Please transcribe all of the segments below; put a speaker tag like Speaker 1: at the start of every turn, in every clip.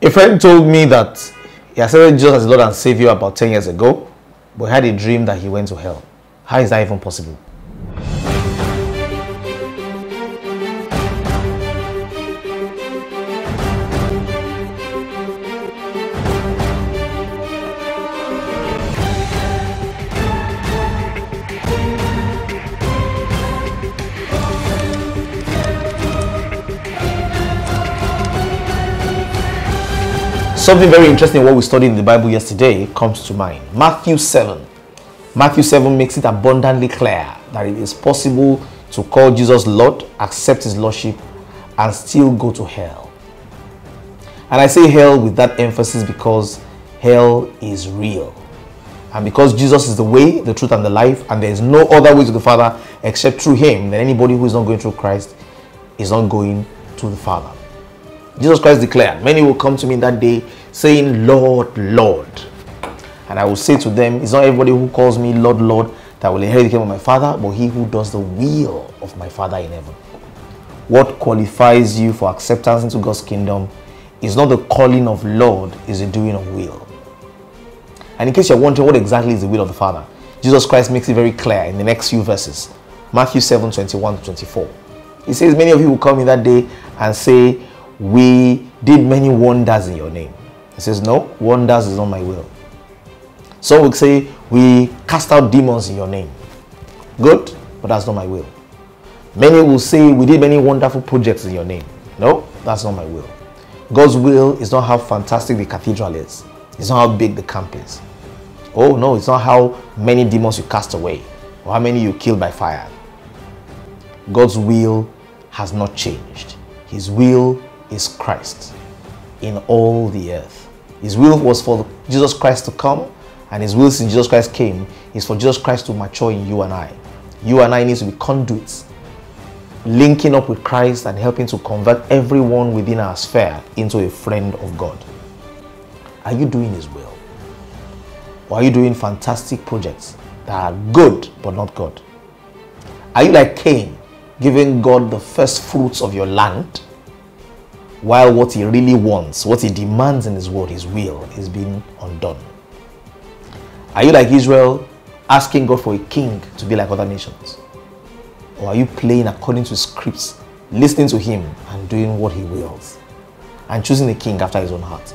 Speaker 1: A friend told me that he accepted Jesus as Lord and Savior about 10 years ago, but he had a dream that he went to hell. How is that even possible? Something very interesting, what we studied in the Bible yesterday, comes to mind. Matthew 7. Matthew 7 makes it abundantly clear that it is possible to call Jesus Lord, accept his Lordship, and still go to hell. And I say hell with that emphasis because hell is real. And because Jesus is the way, the truth, and the life, and there is no other way to the Father except through him, then anybody who is not going through Christ is not going to the Father. Jesus Christ declared, many will come to me that day saying, Lord, Lord. And I will say to them, it's not everybody who calls me Lord, Lord that will inherit the kingdom of my Father, but he who does the will of my Father in heaven. What qualifies you for acceptance into God's kingdom is not the calling of Lord, is the doing of will. And in case you're wondering what exactly is the will of the Father, Jesus Christ makes it very clear in the next few verses. Matthew 7, 21 to 24. He says, many of you will come in that day and say, we did many wonders in your name. He says, no, wonders is not my will. Some will say, we cast out demons in your name. Good, but that's not my will. Many will say, we did many wonderful projects in your name. No, that's not my will. God's will is not how fantastic the cathedral is. It's not how big the camp is. Oh no, it's not how many demons you cast away or how many you killed by fire. God's will has not changed. His will is Christ in all the earth. His will was for Jesus Christ to come, and his will since Jesus Christ came is for Jesus Christ to mature in you and I. You and I need to be conduits, linking up with Christ and helping to convert everyone within our sphere into a friend of God. Are you doing his will? Or are you doing fantastic projects that are good but not God? Are you like Cain, giving God the first fruits of your land, while what he really wants, what he demands in his word, his will, is being undone? Are you like Israel, asking God for a king to be like other nations? Or are you playing according to scripts, listening to him and doing what he wills, and choosing a king after his own heart?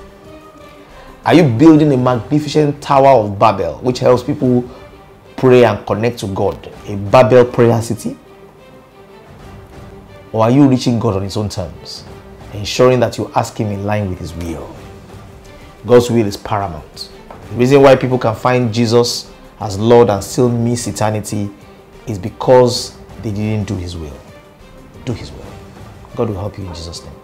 Speaker 1: Are you building a magnificent Tower of Babel, which helps people pray and connect to God, a Babel prayer city? Or are you reaching God on his own terms, ensuring that you ask him in line with his will? God's will is paramount. The reason why people can find Jesus as Lord and still miss eternity is because they didn't do his will. Do his will. God will help you in Jesus' name.